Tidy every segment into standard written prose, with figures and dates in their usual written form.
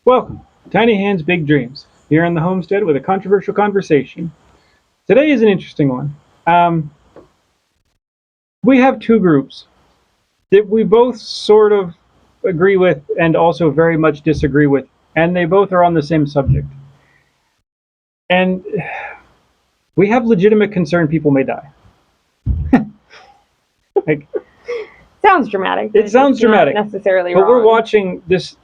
Welcome to Tiny Hands, Big Dreams, here on the homestead with a controversial conversation. Today is an interesting one. We have two groups that we both sort of agree with and also very much disagree with, and they both are on the same subject. And we have legitimate concern people may die. Like, sounds dramatic. It sounds dramatic. Not necessarily but wrong. We're watching this.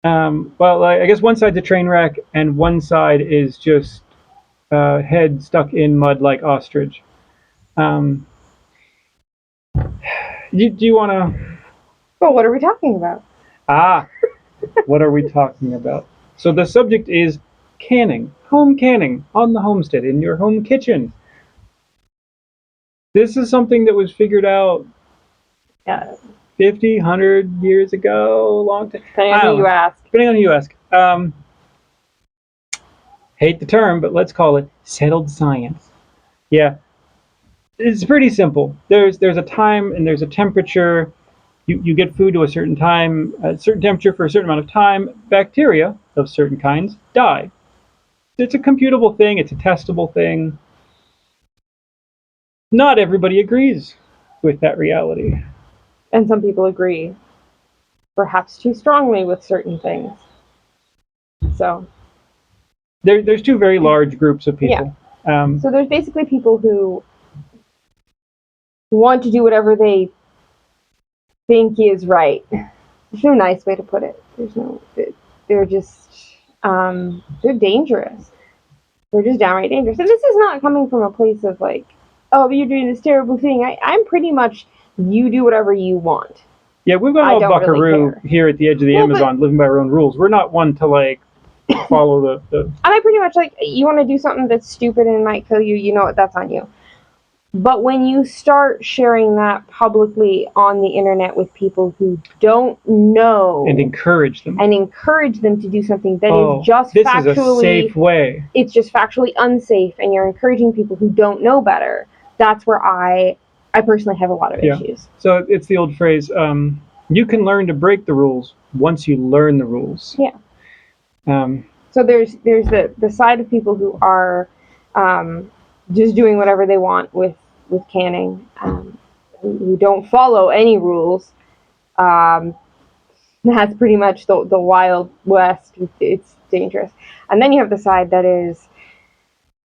I guess one side's a train wreck, and one side is just head stuck in mud like ostrich. Do you want to? Well, what are we talking about? What are we talking about? So the subject is canning, home canning on the homestead in your home kitchen. This is something that was figured out 50, 100 years ago, long time. Depending on who you ask. Depending on who you ask. Hate the term, but let's call it settled science. Yeah, it's pretty simple. There's a time and there's a temperature. You get food to a certain time, a certain temperature for a certain amount of time. Bacteria of certain kinds die. It's a computable thing. It's a testable thing. Not everybody agrees with that reality. And some people agree, perhaps too strongly, with certain things. So there's two very large groups of people. Yeah. So there's basically people who want to do whatever they think is right. There's no nice way to put it. They're just, they're dangerous. They're just downright dangerous. And this is not coming from a place of like, oh, but you're doing this terrible thing. I'm pretty much, you do whatever you want. Yeah, we've got all buckaroo here at the edge of the Amazon, living by our own rules. We're not one to like follow the. And I pretty much like, you want to do something that's stupid and might kill you, you know what, that's on you. But when you start sharing that publicly on the internet with people who don't know and encourage them to do something that is just this factually, is a safe way. It's just factually unsafe, and you're encouraging people who don't know better. That's where I personally have a lot of issues. So it's the old phrase, you can learn to break the rules once you learn the rules. Yeah. So there's the side of people who are just doing whatever they want with canning, who don't follow any rules. That's pretty much the Wild West. It's dangerous. And then you have the side that is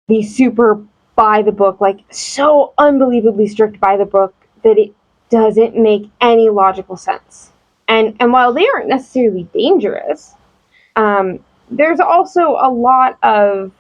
the super by the book, like so unbelievably strict by the book that it doesn't make any logical sense. And while they aren't necessarily dangerous, there's also a lot of,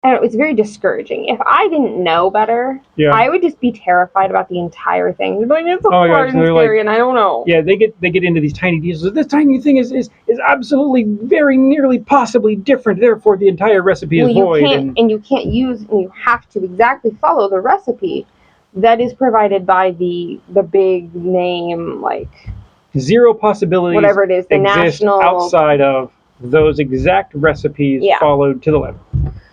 I don't know, it's very discouraging. If I didn't know better, I would just be terrified about the entire thing. Like, it's so hard and scary, and I don't know. Yeah, they get into these tiny details. This tiny thing is absolutely very nearly possibly different. Therefore, the entire recipe is void. You can't use, and you have to exactly follow the recipe that is provided by the big name, like zero possibilities. Whatever it is, the national outside of those exact recipes followed to the letter.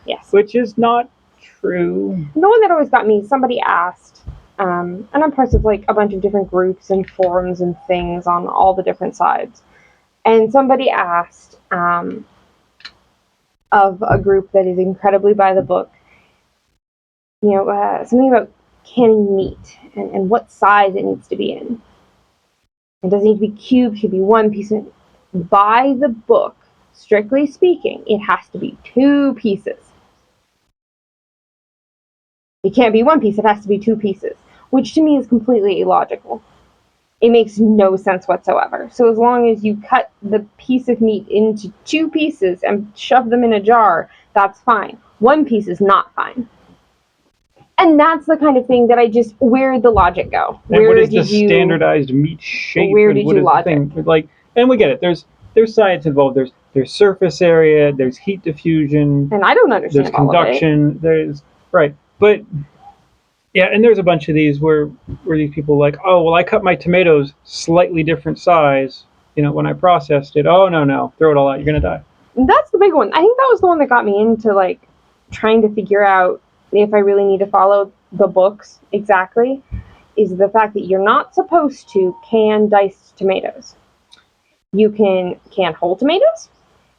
Yes. Which is not true. The one that always got me, somebody asked, and I'm part of like a bunch of different groups and forums and things on all the different sides. And somebody asked of a group that is incredibly by the book, something about canning meat and what size it needs to be in. It doesn't need to be cubed, it should be one piece. By the book, strictly speaking, it has to be 2 pieces. It can't be 1 piece, it has to be 2 pieces, which to me is completely illogical. It makes no sense whatsoever. So as long as you cut the piece of meat into 2 pieces and shove them in a jar, that's fine. 1 piece is not fine. And that's the kind of thing that where'd the logic go? And what is the standardized meat shape? Where did you logic? Like, and we get it. There's science involved. There's surface area. There's heat diffusion. And I don't understand all conduction. Of it. But yeah, and there's a bunch of these where these people are like, oh well, I cut my tomatoes slightly different size. When I processed it. Oh no, throw it all out. You're gonna die. That's the big one. I think that was the one that got me into like trying to figure out if I really need to follow the books exactly. Is the fact that you're not supposed to can diced tomatoes. You can can whole tomatoes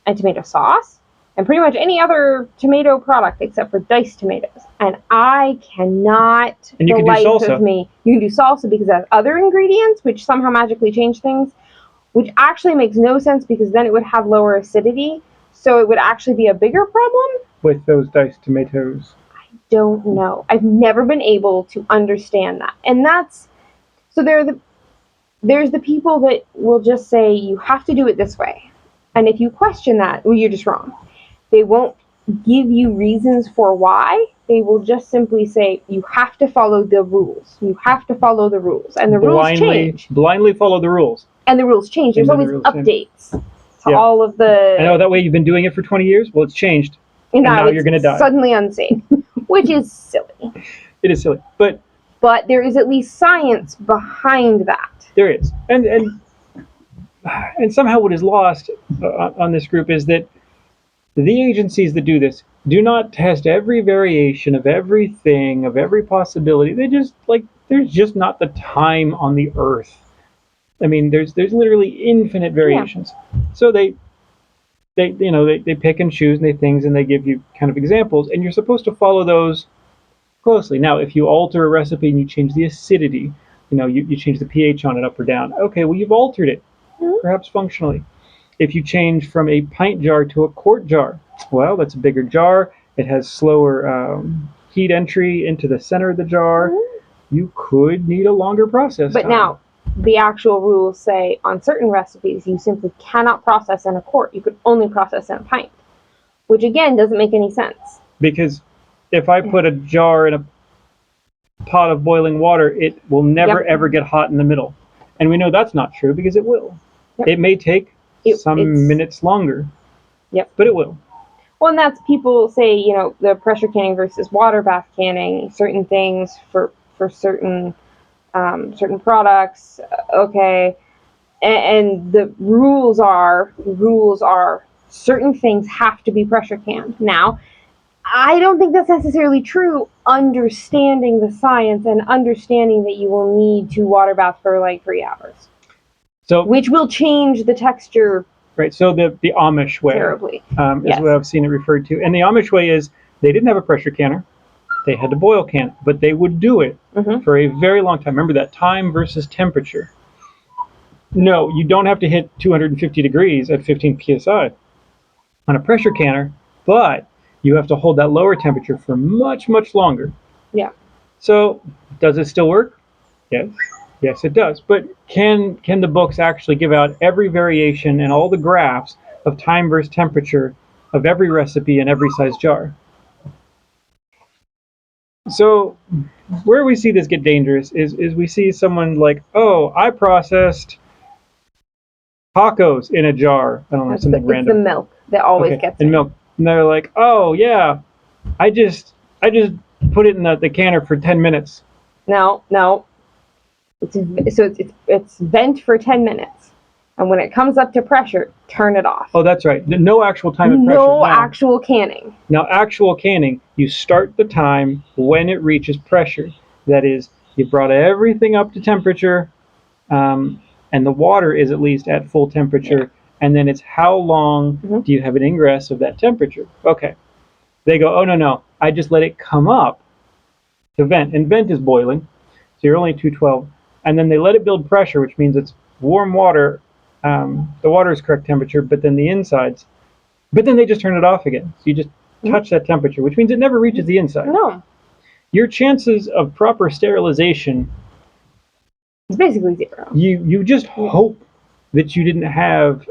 and tomato sauce and pretty much any other tomato product except for diced tomatoes. And I cannot, And you the can do life salsa. of me, you can do salsa because it has other ingredients which somehow magically change things, which actually makes no sense because then it would have lower acidity. So it would actually be a bigger problem. With those diced tomatoes. Don't know. I've never been able to understand that. And that's, so there's the people that will just say you have to do it this way. And if you question that, well, you're just wrong. They won't give you reasons for why. They will just simply say you have to follow the rules. You have to follow the rules. And the rules change. Blindly follow the rules. And the rules change. There's always updates to all of the... I know, that way you've been doing it for 20 years. Well, it's changed. And now you're going to die. Suddenly unsafe, which is silly. It is silly. But there is at least science behind that. There is. And somehow what is lost on this group is that the agencies that do this do not test every variation of everything, of every possibility. They just, there's just not the time on the earth. I mean, there's literally infinite variations. Yeah. So they pick and choose and things, and they give you kind of examples, and you're supposed to follow those closely. Now, if you alter a recipe and you change the acidity, you change the pH on it up or down. Okay, well, you've altered it, perhaps functionally. If you change from a pint jar to a quart jar, well, that's a bigger jar. It has slower heat entry into the center of the jar. You could need a longer process time. But now, the actual rules say on certain recipes, you simply cannot process in a quart. You could only process in a pint, which again doesn't make any sense. Because if I put a jar in a pot of boiling water, it will never ever get hot in the middle. And we know that's not true because it will. It may take some minutes longer. But it will. Well, and that's, people say, the pressure canning versus water bath canning, certain things for certain products, okay. And the rules are certain things have to be pressure canned. Now, I don't think that's necessarily true, understanding the science and understanding that you will need to water bath for 3 hours. So, which will change the texture. Right, so the Amish way terribly. Is what I've seen it referred to. And the Amish way is they didn't have a pressure canner. They had to boil can, but they would do it for a very long time. Remember that time versus temperature. No, you don't have to hit 250 degrees at 15 psi on a pressure canner, but you have to hold that lower temperature for much, much longer. Yeah. So, does it still work? Yes. Yes, it does. But can the books actually give out every variation and all the graphs of time versus temperature of every recipe in every size jar? So, where we see this get dangerous is we see someone like, oh, I processed tacos in a jar. I don't know, something random. It's the milk that always gets in milk. And they're like, oh yeah, I just put it in the canner for 10 minutes. No. It's vent for 10 minutes. And when it comes up to pressure, turn it off. Oh, that's right. No actual time at pressure. No actual canning. Now, actual canning, you start the time when it reaches pressure. That is, you brought everything up to temperature, and the water is at least at full temperature, and then it's how long do you have an ingress of that temperature? Okay. They go, oh, no, I just let it come up to vent, and vent is boiling, so you're only 212, and then they let it build pressure, which means it's warm water. The water is correct temperature, but then the insides. But then they just turn it off again. So you just touch that temperature, which means it never reaches the inside. No. Your chances of proper sterilization is basically zero. You just hope that you didn't have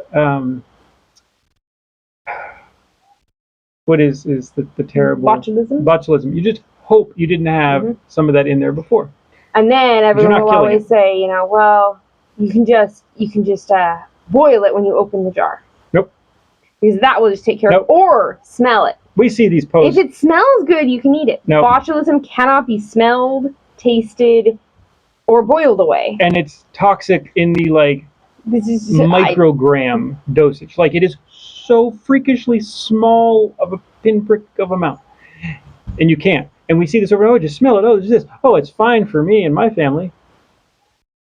what is the terrible botulism. You just hope you didn't have some of that in there before. And then everyone will always say, well, you can just boil it when you open the jar. Nope. Because that will just take care of it. Or smell it. We see these posts. If it smells good, you can eat it. Nope. Botulism cannot be smelled, tasted, or boiled away. And it's toxic in the microgram dosage. It is so freakishly small of a pinprick of amount. And you can't. And we see this over, just smell it. Oh, there's this. Oh, it's fine for me and my family.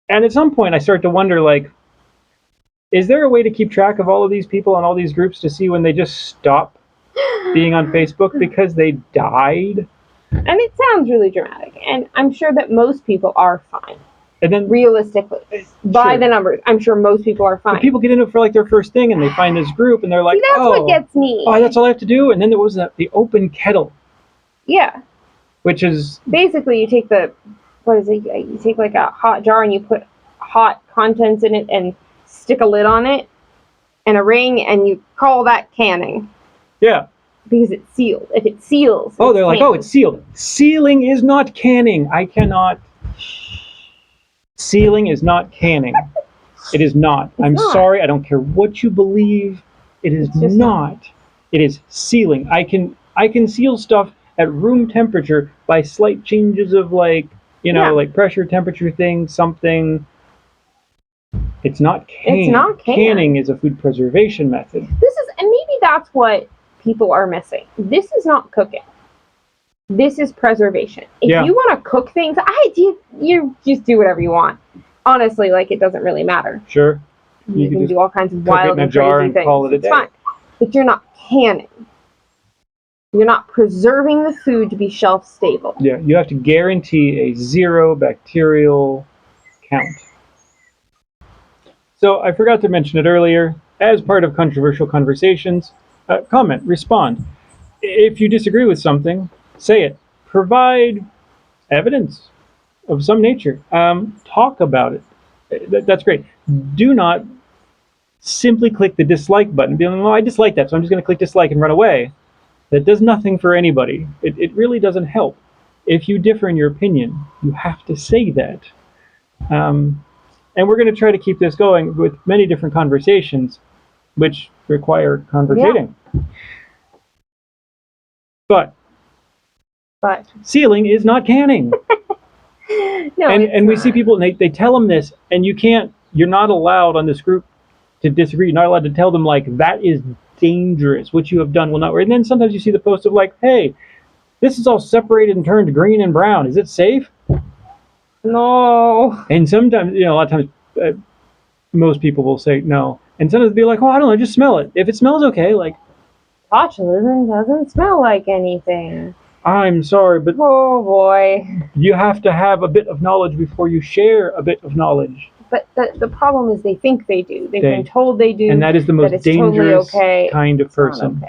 And at some point, I start to wonder, Is there a way to keep track of all of these people and all these groups to see when they just stop being on Facebook because they died? And it sounds really dramatic, and I'm sure that most people are fine. And then realistically, by the numbers, I'm sure most people are fine. But people get into it for like their first thing, and they find this group, and they're like, See, that's what gets me. Oh, that's all I have to do. And then there was the open kettle. Yeah. Which is basically, you take you take like a hot jar and you put hot contents in it and stick a lid on it and a ring, and you call that canning. Yeah. Because it's sealed. If it seals, they're like, oh, it's sealed. Sealing is not canning. I cannot. Sealing is not canning. It is not. I'm sorry. I don't care what you believe. It is not. It is sealing. I can seal stuff at room temperature by slight changes of like pressure, temperature thing, something. It's not canning. It's not canning is a food preservation method. And maybe that's what people are missing. This is not cooking. This is preservation. If you want to cook things, you just do whatever you want. Honestly, like, it doesn't really matter. Sure. You can do all kinds of wild and crazy things. Call it a day. It's fine. But you're not canning. You're not preserving the food to be shelf stable. Yeah, you have to guarantee a 0 bacterial count. So I forgot to mention it earlier. As part of controversial conversations, comment, respond. If you disagree with something, say it. Provide evidence of some nature. Talk about it. That's great. Do not simply click the dislike button. Be like, well, I dislike that, so I'm just going to click dislike and run away. That does nothing for anybody. It really doesn't help. If you differ in your opinion, you have to say that. And we're going to try to keep this going with many different conversations, which require conversating. Yeah. But sealing is not canning. No, and we see people, and they tell them this, and you're not allowed on this group to disagree. You're not allowed to tell them, like, that is dangerous. What you have done will not work. And then sometimes you see the post of, like, hey, this is all separated and turned green and brown. Is it safe? No. And sometimes, a lot of times, most people will say no. And sometimes they'll be like, oh, I don't know, just smell it. If it smells okay, like... Botulism doesn't smell like anything. I'm sorry, but... Oh, boy. You have to have a bit of knowledge before you share a bit of knowledge. But the problem is they think they do. They've been told they do. And that is the most dangerous totally kind of person.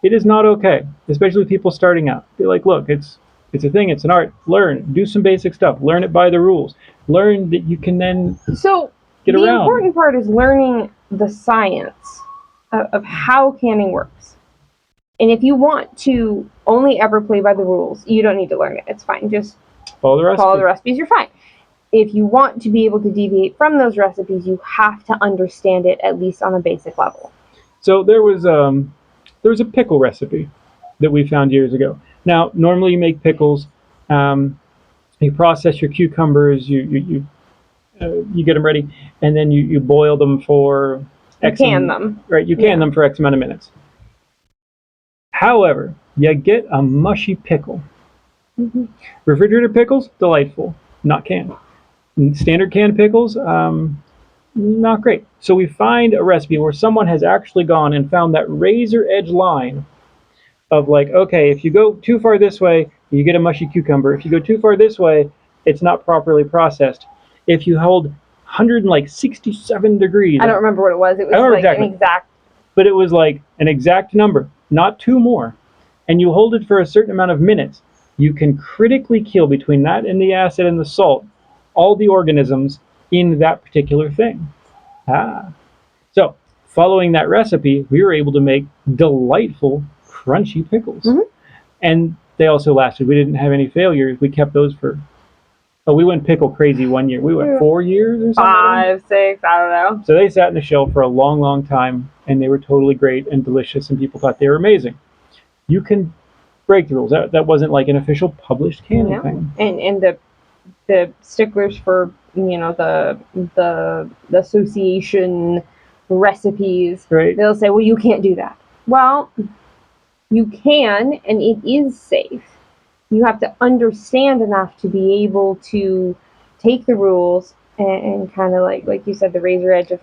It is not okay, especially people starting out. Be like, look, it's a thing, it's an art. Learn, do some basic stuff. Learn it by the rules. Learn that you can then get around. The important part is learning the science of how canning works. And if you want to only ever play by the rules, you don't need to learn it. It's fine. Just follow the recipes. You're fine. If you want to be able to deviate from those recipes, you have to understand it at least on a basic level. So there was a pickle recipe that we found years ago. Now, normally you make pickles. You process your cucumbers. You get them ready, and then you boil them for X. You can them. Right. You can them for X amount of minutes. However, you get a mushy pickle. Mm-hmm. Refrigerator pickles, delightful, not canned. Standard canned pickles, not great. So we find a recipe where someone has actually gone and found that razor edge line of, like, okay, if you go too far this way, you get a mushy cucumber. If you go too far this way, it's not properly processed. If you hold 167 degrees. I don't remember what it was. It was like exactly. An exact. But it was like an exact number, not two more. And you hold it for a certain amount of minutes. You can critically kill, between that and the acid and the salt, all the organisms in that particular thing. So, following that recipe, we were able to make delightful, crunchy pickles. Mm-hmm. And they also lasted. We didn't have any failures. We kept those for... Oh, we went pickle crazy one year. We went 4 years or something? 5, 6, I don't know. So they sat in the shelf for a long, long time, and they were totally great and delicious, and people thought they were amazing. You can break the rules. That wasn't like an official published canning thing. And the sticklers for the association recipes, right? They'll say, well, you can't do that. Well, you can, and it is safe. You have to understand enough to be able to take the rules and kind of like you said, the razor edge of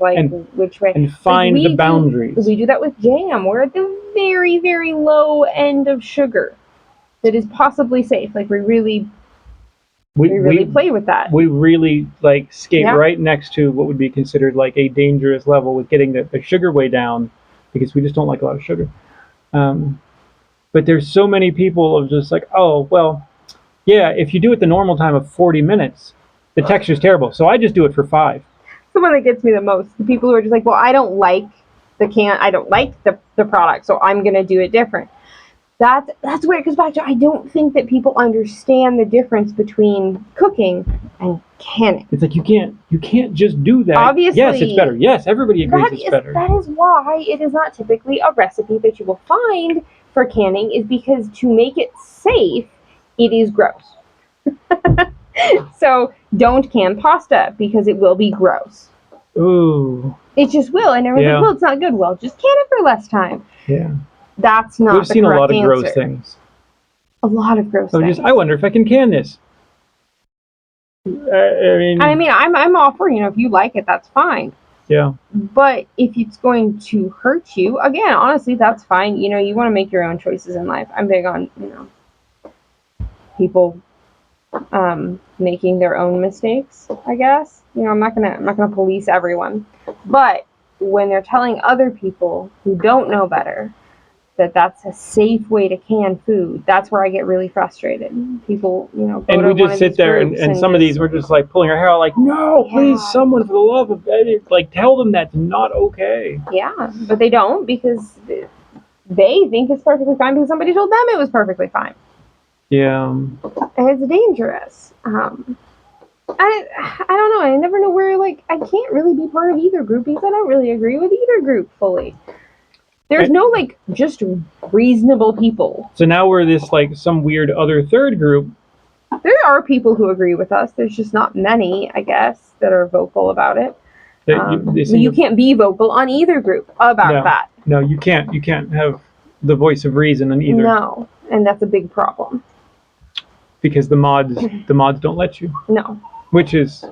which way. And find the boundaries. We do that with jam. We're at the very, very low end of sugar that is possibly safe. Like we really play with that. We really skate right next to what would be considered like a dangerous level with getting the sugar way down, because we just don't like a lot of sugar. But there's so many people of just like, oh, well, yeah, if you do it the normal time of 40 minutes, the texture's terrible. So I just do it for 5. The one that gets me the most, the people who are just like, well, I don't like the product, so I'm going to do it different. That's where it goes back to, I don't think that people understand the difference between cooking and canning. It's like you can't just do that. Obviously, yes, it's better. Yes, everybody agrees it's better. That is why it is not typically a recipe that you will find for canning, is because to make it safe, it is gross. So don't can pasta because it will be gross. Ooh. It just will, and everyone's like, well, it's not good. Well, just can it for less time. Yeah. That's not We've the seen a lot of answer. gross things. A lot of gross things. I wonder if I can can this. I mean, I'm all for, if you like it, that's fine. Yeah. But if it's going to hurt you, again, honestly, that's fine. You want to make your own choices in life. I'm big on, people making their own mistakes, I guess. I'm not gonna police everyone. But when they're telling other people who don't know better that that's a safe way to can food, that's where I get really frustrated. People, go and to we just sit there and some of these we're just like pulling our hair out, like, no, please, someone, for the love of God, like, tell them that's not okay. Yeah, but they don't, because they think it's perfectly fine because somebody told them it was perfectly fine. Yeah. And it's dangerous. I don't know. I never know where, I can't really be part of either group because I don't really agree with either group fully. There's no, just reasonable people. So now we're this, some weird other third group. There are people who agree with us. There's just not many, I guess, that are vocal about it. You can't be vocal on either group about that. No, you can't. You can't have the voice of reason on either. No, and that's a big problem. Because the mods don't let you. No. Which is,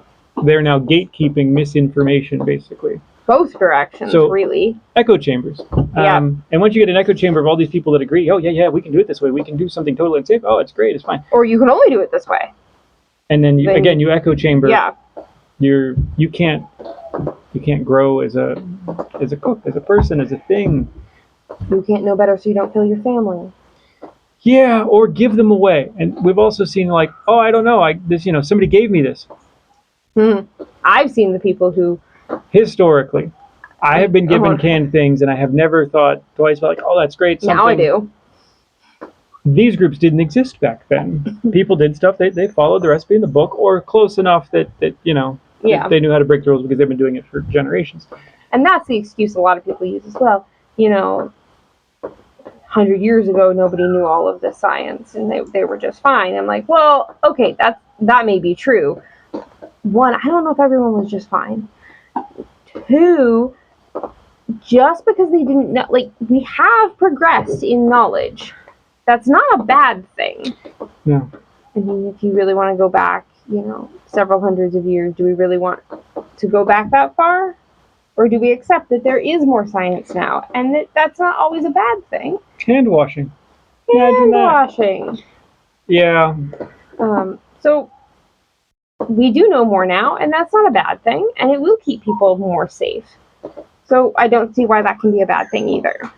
they're now gatekeeping misinformation, basically. Both directions, so, really. Echo chambers. Yeah. And once you get an echo chamber of all these people that agree, oh, yeah, we can do it this way. We can do something totally unsafe. Oh, it's great. It's fine. Or you can only do it this way. And then, you echo chamber. Yeah. You can't grow as a cook, as a person, as a thing. You can't know better so you don't kill your family. Yeah, or give them away. And we've also seen oh, I don't know, somebody gave me this. I've seen the people who... Historically, I have been given canned things, and I have never thought twice about oh, that's great. Something. Now I do. These groups didn't exist back then. People did stuff. They followed the recipe in the book, or close enough that they knew how to break the rules because they've been doing it for generations. And that's the excuse a lot of people use as well. 100 years ago, nobody knew all of the science, and they were just fine. I'm like, well, okay, that may be true. One, I don't know if everyone was just fine. Two, just because they didn't know, we have progressed in knowledge. That's not a bad thing. Yeah. I mean, if you really want to go back, several hundreds of years, do we really want to go back that far? Or do we accept that there is more science now, and that's not always a bad thing? Hand washing. Hand washing. Yeah. So we do know more now, and that's not a bad thing, and it will keep people more safe. So I don't see why that can be a bad thing either.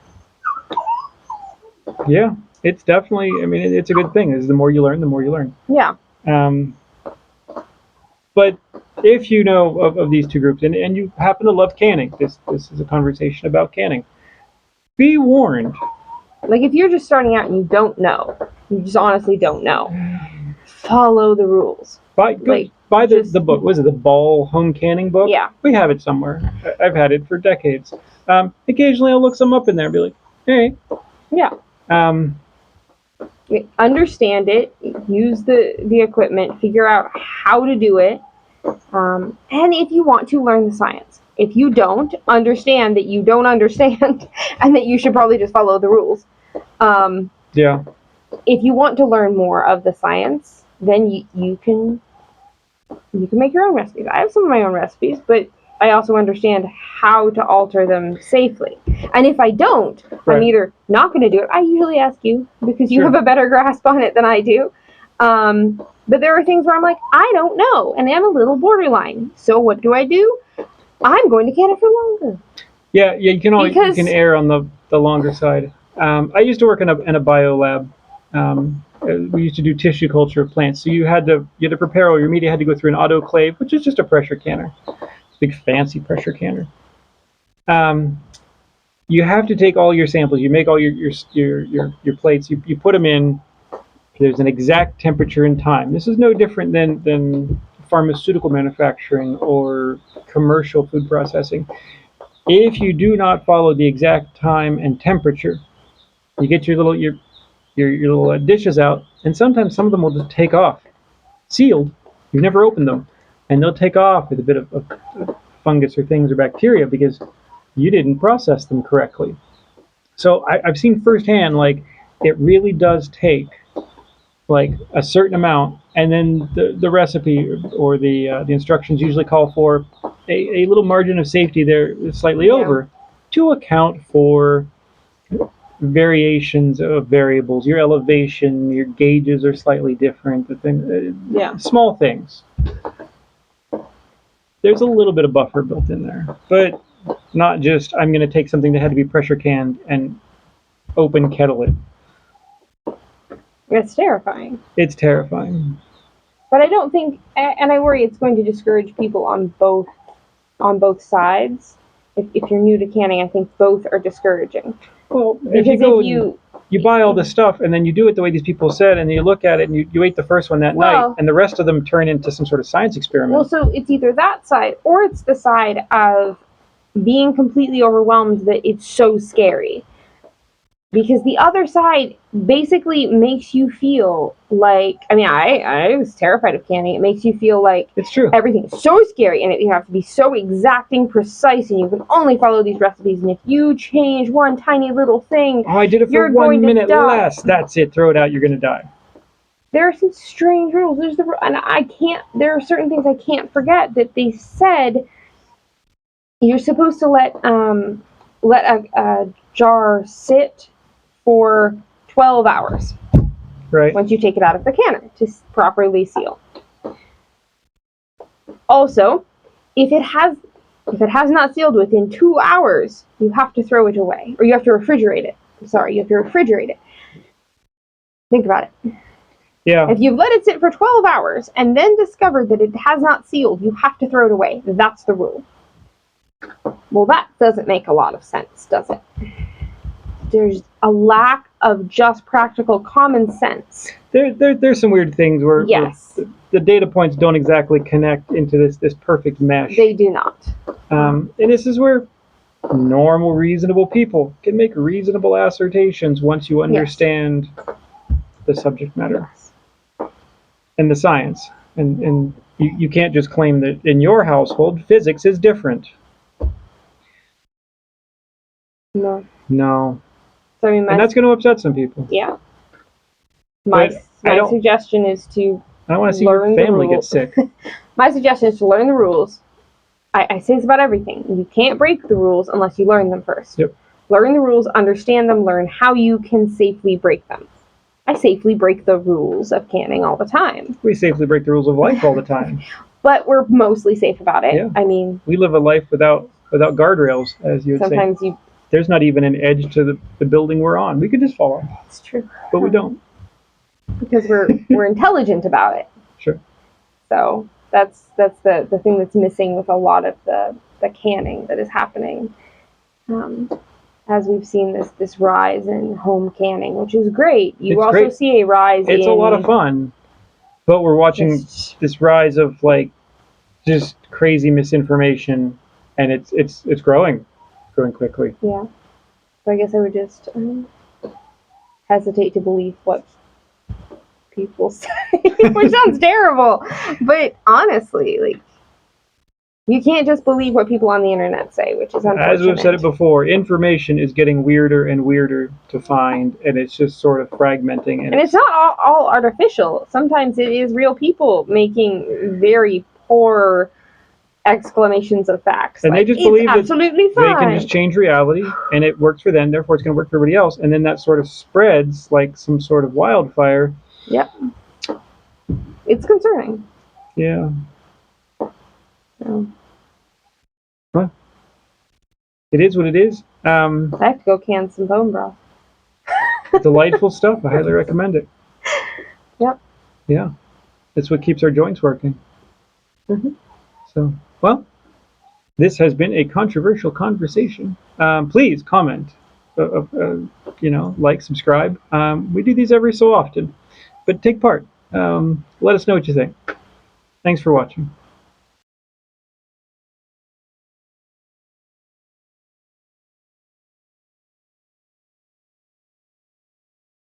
Yeah, it's definitely, it's a good thing. The more you learn, the more you learn. Yeah. But if you know of these two groups, and you happen to love canning, this is a conversation about canning, be warned. If you're just starting out and you don't know, you just honestly don't know, follow the rules. Buy the book. Was it the Ball Home Canning book? Yeah. We have it somewhere. I've had it for decades. Occasionally I'll look some up in there and be like, hey. Yeah. Understand it, use the equipment, figure out how to do it, and if you want to learn the science. If you don't, understand that you don't understand and that you should probably just follow the rules. Yeah. If you want to learn more of the science, then you can You can make your own recipes. I have some of my own recipes, but I also understand how to alter them safely. And if I don't, Right. I'm either not going to do it. I usually ask you because you Sure. have a better grasp on it than I do. But there are things where I'm like, I don't know, and I'm a little borderline. So what do? I'm going to can it for longer. Yeah, you can always you Because can err on the longer side. I used to work in a bio lab. We used to do tissue culture of plants, so you had to prepare all your meat. You had to go through an autoclave, which is just a pressure canner, big fancy pressure canner. Um, you have to take all your samples. You make all your plates. You put them in. There's an exact temperature and time. This is no different than pharmaceutical manufacturing or commercial food processing. If you do not follow the exact time and temperature, you get your little dishes out, and sometimes some of them will just take off, sealed. You've never opened them, and they'll take off with a bit of fungus or things or bacteria because you didn't process them correctly. So I've seen firsthand, like, it really does take like a certain amount, and then the recipe or the instructions usually call for a little margin of safety there, slightly over, to account for variations of variables. Your elevation, your gauges are slightly different. Small things. There's a little bit of buffer built in there, but not just I'm going to take something that had to be pressure canned and open kettle it. it's terrifying. It's terrifying. But I don't think, and I worry it's going to discourage people on both sides. If you're new to canning, I think both are discouraging. Well, Because if you buy all this stuff and then you do it the way these people said, and you look at it and you ate the first one that night, and the rest of them turn into some sort of science experiment. Well, so it's either that side or it's the side of being completely overwhelmed that it's so scary. Because the other side basically makes you feel like, I mean, I was terrified of canning. It makes you feel like it's true. Everything's so scary, and you have to be so exacting, precise, and you can only follow these recipes. And if you change one tiny little thing, I did it for 1 minute less. That's it. Throw it out. You're going to die. There are some strange rules. And I can't. There are certain things I can't forget that they said. You're supposed to let a jar sit for 12 hours. Right. Once you take it out of the canner to properly seal. Also, if it has not sealed within 2 hours, you have to throw it away, or you have to refrigerate it. You have to refrigerate it. Think about it. Yeah. If you've let it sit for 12 hours and then discovered that it has not sealed, you have to throw it away. That's the rule. Well, that doesn't make a lot of sense, does it? There's a lack of just practical common sense. There's some weird things where the data points don't exactly connect into this perfect mesh. They do not. And this is where normal, reasonable people can make reasonable assertions once you understand the subject matter and the science. And you can't just claim that in your household physics is different. No. So, I mean, and that's going to upset some people. Yeah. My suggestion is to I don't want to see your family get sick. My suggestion is to learn the rules. I say this about everything. You can't break the rules unless you learn them first. Yep. Learn the rules, understand them, learn how you can safely break them. I safely break the rules of canning all the time. We safely break the rules of life all the time. But we're mostly safe about it. Yeah. I mean, we live a life without guardrails, as you would say. Sometimes there's not even an edge to the building we're on. We could just fall off. It's true. But we don't. Because we're intelligent about it. Sure. So that's the thing that's missing with a lot of the canning that is happening. As we've seen this rise in home canning, which is great. You also see a rise It's a lot of fun. But we're watching this rise of like just crazy misinformation, and it's growing quickly. Yeah. So I guess I would just hesitate to believe what people say, which sounds terrible. But honestly, like, You can't just believe what people on the internet say, which is unfortunate. As we've said it before, information is getting weirder and weirder to find, and it's just sort of fragmenting. And it's not all artificial. Sometimes it is real people making very poor exclamations of facts. And like, they just believe that absolutely fine. they can just change reality, and it works for them, therefore it's going to work for everybody else. And then that sort of spreads like some sort of wildfire. Yep. It's concerning. Yeah. So. Well, it is what it is. I have to go can some bone broth. Delightful stuff. I highly recommend it. Yep. Yeah. It's what keeps our joints working. Mm-hmm. So, well, this has been a controversial conversation. Please comment, like, subscribe. We do these every so often, but take part. Let us know what you think. Thanks for watching.